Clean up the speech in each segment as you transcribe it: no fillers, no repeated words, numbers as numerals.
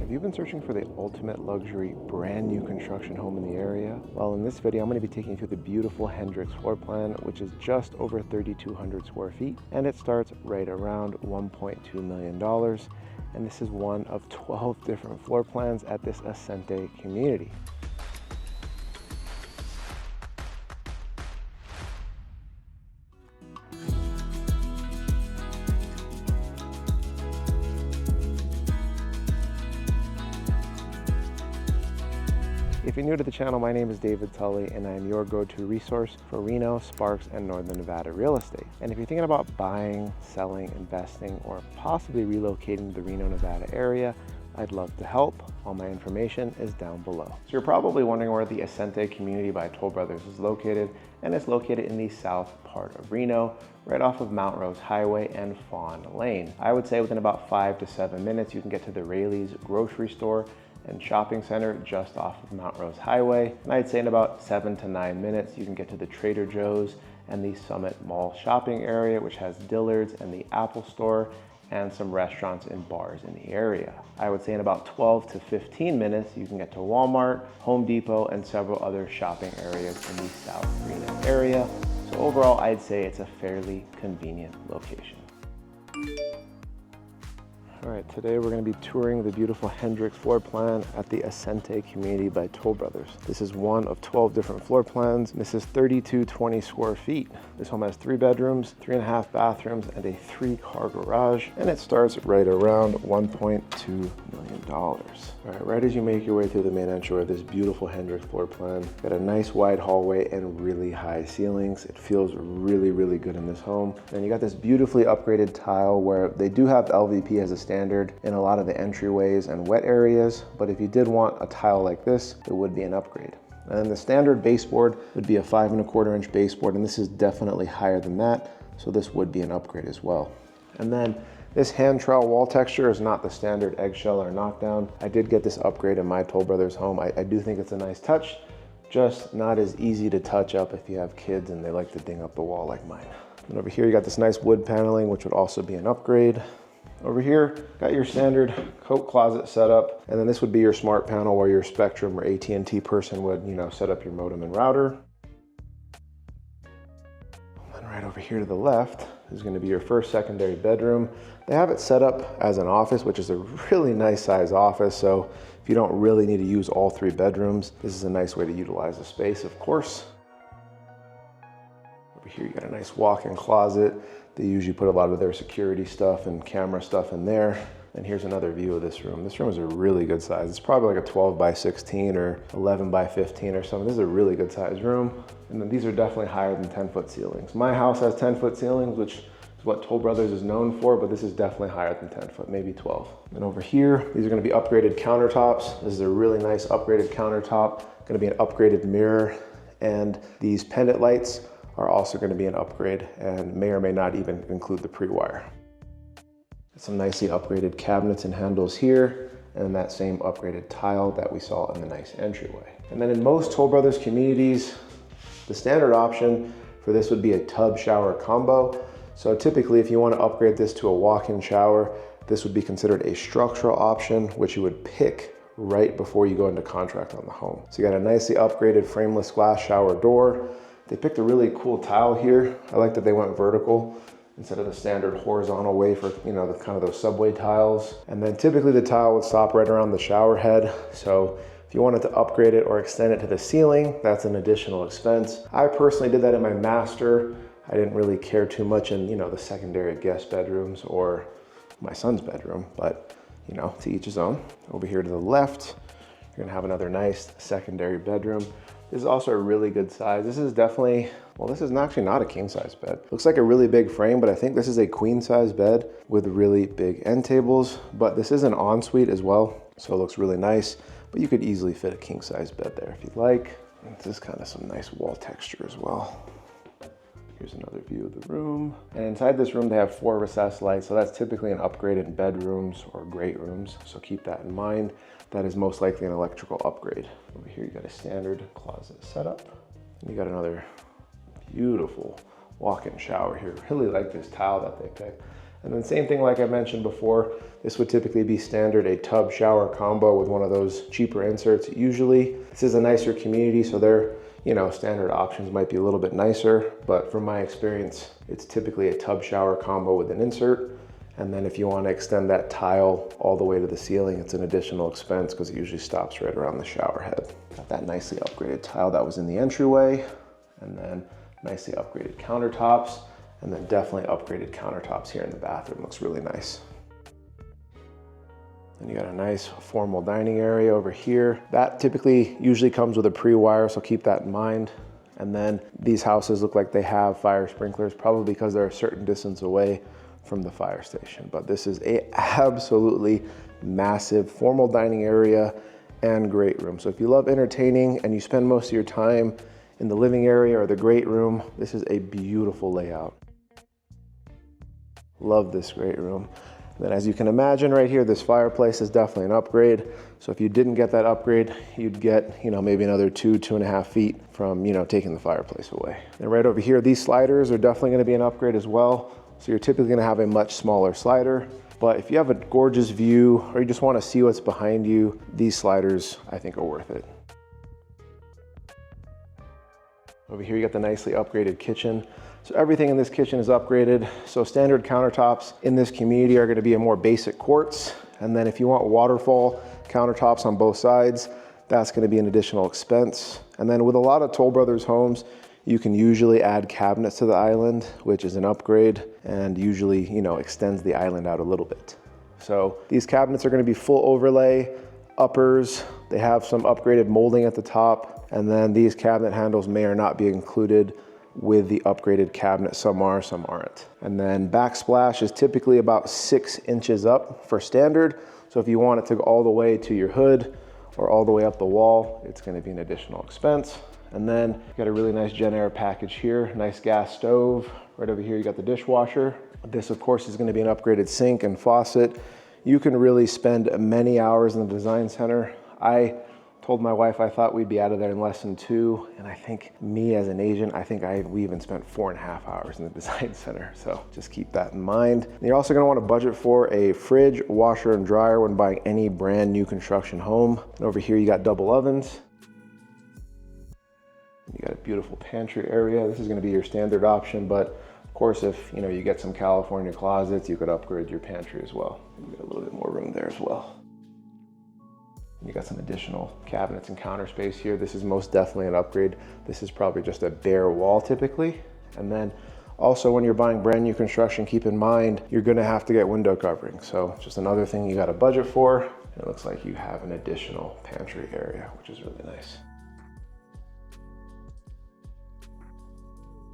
Have you been searching for the ultimate luxury, brand new construction home in the area? Well, in this video, I'm going to be taking you through the beautiful Hendrix floor plan, which is just over 3,200 square feet, and it starts right around $1.2 million. And this is one of 12 different floor plans at this Ascente community. If you're new to the channel, my name is David Tully, and I'm your go-to resource for Reno, Sparks, and Northern Nevada real estate. And if you're thinking about buying, selling, investing, or possibly relocating to the Reno, Nevada area, I'd love to help. All my information is down below. So you're probably wondering where the Ascente community by Toll Brothers is located, and it's located in the south part of Reno, right off of Mount Rose Highway and Fawn Lane. I would say within about 5 to 7 minutes, you can get to the Raley's grocery store and shopping center just off of Mount Rose Highway. And I'd say in about 7 to 9 minutes, you can get to the Trader Joe's and the Summit Mall shopping area, which has Dillard's and the Apple Store and some restaurants and bars in the area. I would say in about 12 to 15 minutes, you can get to Walmart, Home Depot, and several other shopping areas in the South Reno area. So overall, I'd say it's a fairly convenient location. All right, today we're going to be touring the beautiful Hendrix floor plan at the Ascente community by Toll Brothers. This is one of 12 different floor plans. This is 3,220 square feet. This home has 3 bedrooms, 3.5 bathrooms, and a 3-car garage, and it starts right around $1.2 million. All right, right as you make your way through the main entry of this beautiful Hendrix floor plan, got a nice wide hallway and really high ceilings. It feels really, really good in this home. And you got this beautifully upgraded tile where they do have LVP as a standard in a lot of the entryways and wet areas, but if you did want a tile like this, it would be an upgrade. And the standard baseboard would be a 5¼ inch baseboard, and this is definitely higher than that, so this would be an upgrade as well. And then this hand trowel wall texture is not the standard eggshell or knockdown. I did get this upgrade in my Toll Brothers home. I do think it's a nice touch, just not as easy to touch up if you have kids and they like to ding up the wall like mine. And over here you got this nice wood paneling, which would also be an upgrade. Over here, got your standard coat closet setup, and then this would be your smart panel where your Spectrum or AT&T person would, set up your modem and router. And right over here to the left is going to be your first secondary bedroom. They have it set up as an office, which is a really nice size office, so if you don't really need to use all 3 bedrooms, this is a nice way to utilize the space, of course. Over here you got a nice walk-in closet. They usually put a lot of their security stuff and camera stuff in there. And here's another view of this room. This room is a really good size. It's probably like a 12 by 16 or 11 by 15 or something. This is a really good size room. And then these are definitely higher than 10-foot ceilings. My house has 10-foot ceilings, which is what Toll Brothers is known for, but this is definitely higher than 10 foot, maybe 12. And over here, these are gonna be upgraded countertops. This is a really nice upgraded countertop. Gonna be an upgraded mirror, and these pendant lights are also going to be an upgrade and may or may not even include the pre-wire. Some nicely upgraded cabinets and handles here, and that same upgraded tile that we saw in the nice entryway. And then in most Toll Brothers communities, the standard option for this would be a tub shower combo. So typically if you want to upgrade this to a walk-in shower, this would be considered a structural option, which you would pick right before you go into contract on the home. So you got a nicely upgraded frameless glass shower door. They picked a really cool tile here. I like that they went vertical instead of the standard horizontal way for, the kind of those subway tiles. And then typically the tile would stop right around the shower head. So if you wanted to upgrade it or extend it to the ceiling, that's an additional expense. I personally did that in my master. I didn't really care too much in, the secondary guest bedrooms or my son's bedroom, but to each his own. Over here to the left, you're gonna have another nice secondary bedroom. This is also a really good size. This is definitely, well, this is actually not a king size bed. Looks like a really big frame, but I think this is a queen size bed with really big end tables, but this is an ensuite as well. So it looks really nice, but you could easily fit a king size bed there if you'd like. And this is kind of some nice wall texture as well. Here's another view of the room. And inside this room, they have 4 recessed lights. So that's typically an upgrade in bedrooms or great rooms. So keep that in mind. That is most likely an electrical upgrade. Over here, you got a standard closet setup. And you got another beautiful walk-in shower here. Really like this tile that they picked. And then same thing like I mentioned before, this would typically be standard, a tub shower combo with one of those cheaper inserts. Usually, this is a nicer community, so their standard options might be a little bit nicer, but from my experience, it's typically a tub shower combo with an insert. And then if you want to extend that tile all the way to the ceiling, it's an additional expense because it usually stops right around the shower head. Got that nicely upgraded tile that was in the entryway, and then nicely upgraded countertops, and then definitely upgraded countertops here in the bathroom. Looks really nice. And you got a nice formal dining area over here. That typically usually comes with a pre-wire, so keep that in mind. And then these houses look like they have fire sprinklers, probably because they're a certain distance away from the fire station. But this is a absolutely massive formal dining area and great room. So if you love entertaining and you spend most of your time in the living area or the great room, this is a beautiful layout. Love this great room. Then as you can imagine right here, this fireplace is definitely an upgrade. So if you didn't get that upgrade, you'd get, maybe another 2.5 feet from, taking the fireplace away. And right over here, these sliders are definitely gonna be an upgrade as well. So you're typically gonna have a much smaller slider. But if you have a gorgeous view or you just wanna see what's behind you, these sliders, I think, are worth it. Over here, you got the nicely upgraded kitchen. So everything in this kitchen is upgraded. So standard countertops in this community are gonna be a more basic quartz. And then if you want waterfall countertops on both sides, that's gonna be an additional expense. And then with a lot of Toll Brothers homes, you can usually add cabinets to the island, which is an upgrade, and usually, extends the island out a little bit. So these cabinets are gonna be full overlay, uppers. They have some upgraded molding at the top. And then these cabinet handles may or not be included with the upgraded cabinet. Some are, some aren't. And then backsplash is typically about 6 inches up for standard. So if you want it to go all the way to your hood or all the way up the wall, it's gonna be an additional expense. And then you got a really nice Genair package here, nice gas stove. Right over here, you got the dishwasher. This, of course, is gonna be an upgraded sink and faucet. You can really spend many hours in the design center. I told my wife I thought we'd be out of there in less than 2, and I think me as an agent, we even spent 4.5 hours in the design center, so just keep that in mind. And you're also gonna wanna budget for a fridge, washer, and dryer when buying any brand new construction home. And over here, you got double ovens. You got a beautiful pantry area. This is gonna be your standard option, but of course, if you get some California closets, you could upgrade your pantry as well. You got a little bit more room there as well. You got some additional cabinets and counter space here. This is most definitely an upgrade. This is probably just a bare wall typically. And then also when you're buying brand new construction, keep in mind, you're gonna have to get window covering. So just another thing you gotta budget for. And it looks like you have an additional pantry area, which is really nice.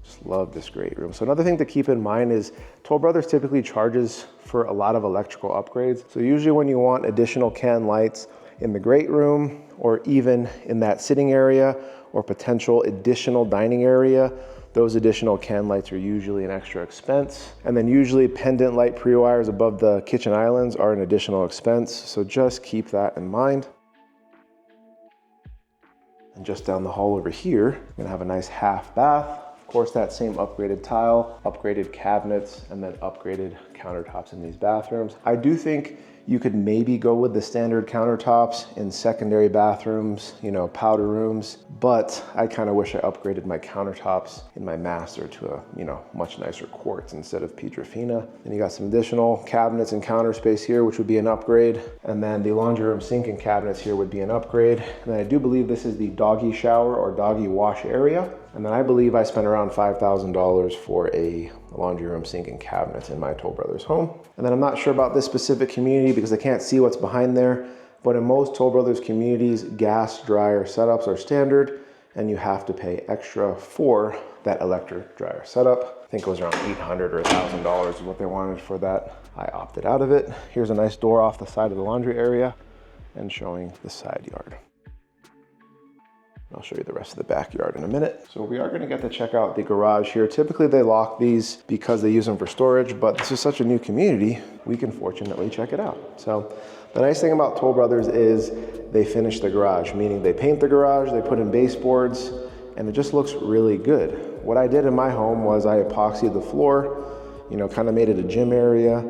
Just love this great room. So another thing to keep in mind is Toll Brothers typically charges for a lot of electrical upgrades. So usually when you want additional can lights in the great room, or even in that sitting area, or potential additional dining area, those additional can lights are usually an extra expense. And then usually pendant light pre-wires above the kitchen islands are an additional expense. So just keep that in mind. And just down the hall over here, you're gonna have a nice half bath. Of course, that same upgraded tile, upgraded cabinets, and then upgraded countertops in these bathrooms. I do think you could maybe go with the standard countertops in secondary bathrooms, powder rooms, but I kind of wish I upgraded my countertops in my master to a, much nicer quartz instead of Pietrafina. And you got some additional cabinets and counter space here, which would be an upgrade. And then the laundry room sink and cabinets here would be an upgrade. And then I do believe this is the doggy shower or doggy wash area. And then I believe I spent around $5,000 for a laundry room sink and cabinets in my Toll Brothers home. And then I'm not sure about this specific community because I can't see what's behind there, but in most Toll Brothers communities, gas dryer setups are standard and you have to pay extra for that electric dryer setup. I think it was around $800 or $1,000 is what they wanted for that. I opted out of it. Here's a nice door off the side of the laundry area and showing the side yard. I'll show you the rest of the backyard in a minute. So we are gonna get to check out the garage here. Typically they lock these because they use them for storage, but this is such a new community, we can fortunately check it out. So the nice thing about Toll Brothers is they finish the garage, meaning they paint the garage, they put in baseboards, and it just looks really good. What I did in my home was I epoxied the floor, you know, kind of made it a gym area.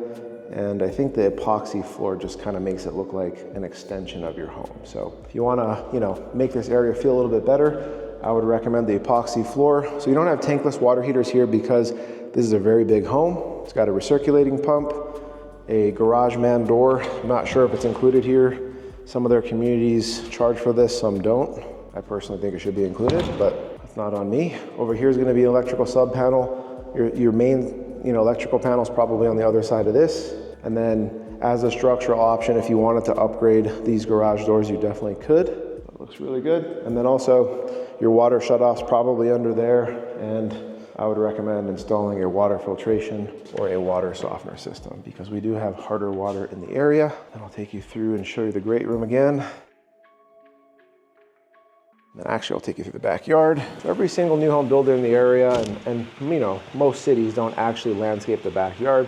And I think the epoxy floor just kind of makes it look like an extension of your home. So if you want to, you know, make this area feel a little bit better, I would recommend the epoxy floor. So you don't have tankless water heaters here because this is a very big home. It's got a recirculating pump, a garage man door. I'm not sure if it's included here. Some of their communities charge for this, some don't. I personally think it should be included, but it's not on me. Over here is going to be an electrical sub panel. Your main, you know, electrical panel is probably on the other side of this. And then as a structural option, if you wanted to upgrade these garage doors, you definitely could. It looks really good. And then also your water shutoff's probably under there. And I would recommend installing a water filtration or a water softener system because we do have harder water in the area. And I'll take you through and show you the great room again. And actually, I'll take you through the backyard. So every single new home builder in the area, and you know, most cities don't actually landscape the backyard,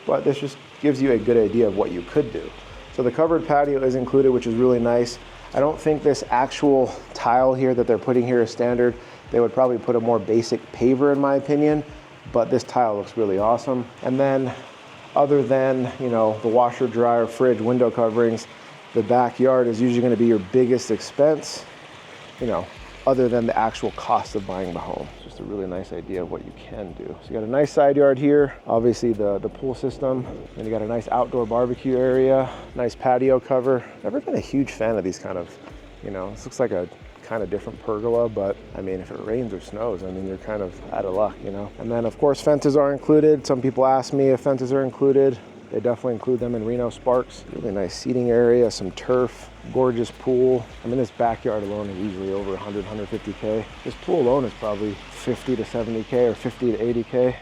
but this just gives you a good idea of what you could do. So the covered patio is included, which is really nice. I don't think this actual tile here that they're putting here is standard. They would probably put a more basic paver in my opinion, but this tile looks really awesome. And then other than, you know, the washer, dryer, fridge, window coverings, the backyard is usually going to be your biggest expense, you know, other than the actual cost of buying the home. Just a really nice idea of what you can do. So you got a nice side yard here, obviously the pool system, and you got a nice outdoor barbecue area, nice patio cover. Never been a huge fan of these kind of, you know, this looks like a kind of different pergola, but I mean, if it rains or snows, I mean, you're kind of out of luck, you know. And then of course fences are included. Some people ask me if fences are included. They definitely include them in Reno Sparks. Really nice seating area, some turf, gorgeous pool. I mean, this backyard alone is easily over 100, 150K. This pool alone is probably 50 to 70K or 50 to 80K.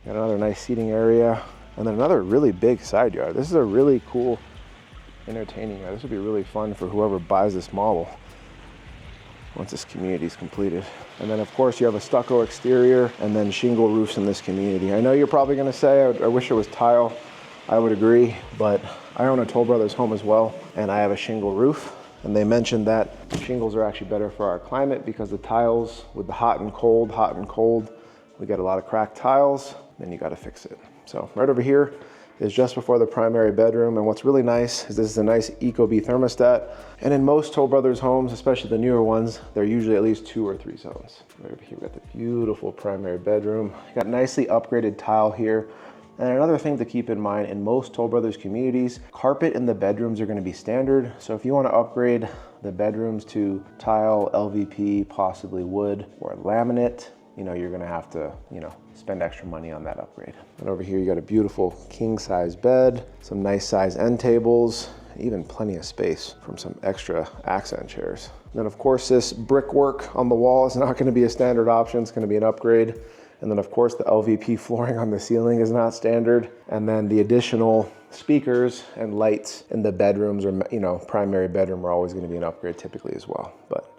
Got another nice seating area and then another really big side yard. This is a really cool, entertaining yard. This would be really fun for whoever buys this model once this community is completed. And then of course you have a stucco exterior and then shingle roofs in this community. I know you're probably gonna say, I wish it was tile. I would agree, but I own a Toll Brothers home as well, and I have a shingle roof. And they mentioned that shingles are actually better for our climate because the tiles with the hot and cold, we get a lot of cracked tiles, then you gotta fix it. So right over here is just before the primary bedroom. And what's really nice is this is a nice Ecobee thermostat. And in most Toll Brothers homes, especially the newer ones, they're usually at least 2 or 3 zones. Right over here, we got the beautiful primary bedroom. You got nicely upgraded tile here. And another thing to keep in mind, in most Toll Brothers communities, carpet in the bedrooms are gonna be standard. So if you wanna upgrade the bedrooms to tile, LVP, possibly wood or laminate, you know, you're gonna have to, you know, spend extra money on that upgrade. And over here, you got a beautiful king size bed, some nice size end tables, even plenty of space from some extra accent chairs. And then of course, this brickwork on the wall is not gonna be a standard option, it's gonna be an upgrade. And then of course, the LVP flooring on the ceiling is not standard. And then the additional speakers and lights in the bedrooms or, you know, primary bedroom are always gonna be an upgrade typically as well. But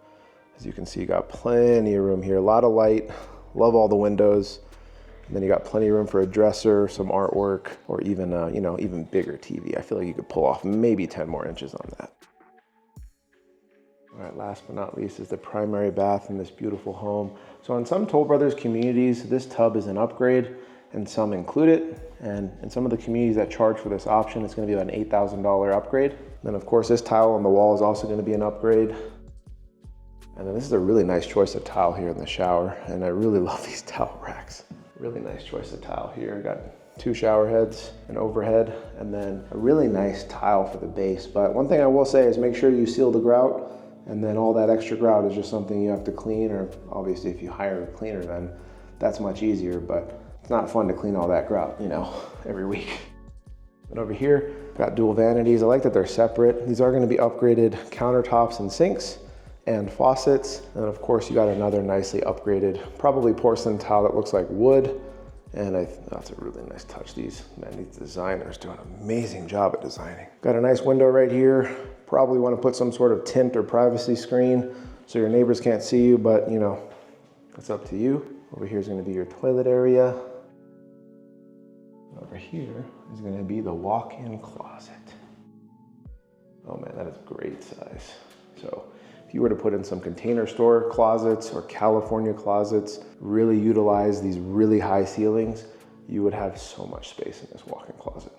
as you can see, you got plenty of room here, a lot of light, love all the windows. And then you got plenty of room for a dresser, some artwork, or even, you know, even bigger TV. I feel like you could pull off maybe 10 more inches on that. All right, last but not least is the primary bath in this beautiful home. So in some Toll Brothers communities, this tub is an upgrade and some include it. And in some of the communities that charge for this option, it's gonna be about an $8,000 upgrade. Then of course, this tile on the wall is also gonna be an upgrade. And then this is a really nice choice of tile here in the shower. And I really love these towel racks. Really nice choice of tile here. Got 2 shower heads, an overhead, and then a really nice tile for the base. But one thing I will say is make sure you seal the grout, and then all that extra grout is just something you have to clean, or obviously if you hire a cleaner, then that's much easier, but it's not fun to clean all that grout, you know, every week. And over here, got dual vanities. I like that they're separate. These are gonna be upgraded countertops and sinks and faucets. And of course you got another nicely upgraded, probably porcelain tile that looks like wood. And that's a really nice touch. These designers do an amazing job at designing. Got a nice window right here. Probably want to put some sort of tint or privacy screen so your neighbors can't see you, but you know, that's up to you. Over here is going to be your toilet area. Over here is going to be the walk-in closet. Oh man, that is great size. So If you were to put in some container store closets or California closets, really utilize these really high ceilings, you would have so much space in this walk-in closet.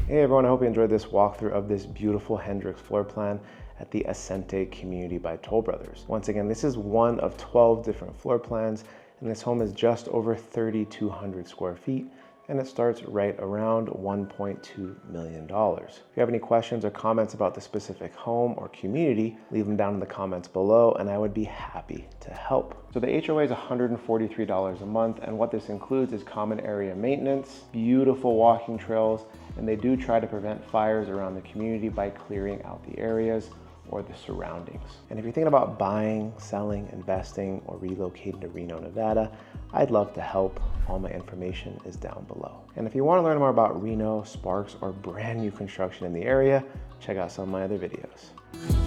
Hey everyone, I hope you enjoyed this walkthrough of this beautiful Hendrix floor plan at the Ascente community by Toll Brothers. Once again, this is one of 12 different floor plans, and this home is just over 3,200 square feet, and it starts right around $1.2 million. If you have any questions or comments about the specific home or community, leave them down in the comments below, and I would be happy to help. So the HOA is $143 a month, and what this includes is common area maintenance, beautiful walking trails, and they do try to prevent fires around the community by clearing out the areas or the surroundings. And if you're thinking about buying, selling, investing, or relocating to Reno, Nevada, I'd love to help. All my information is down below. And if you want to learn more about Reno, Sparks, or brand new construction in the area, check out some of my other videos.